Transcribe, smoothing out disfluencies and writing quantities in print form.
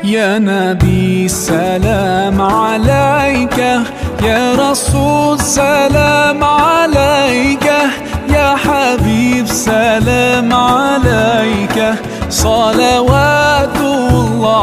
يا نبي سلام عليك، يا رسول سلام عليك، يا حبيب سلام عليك، صلوات الله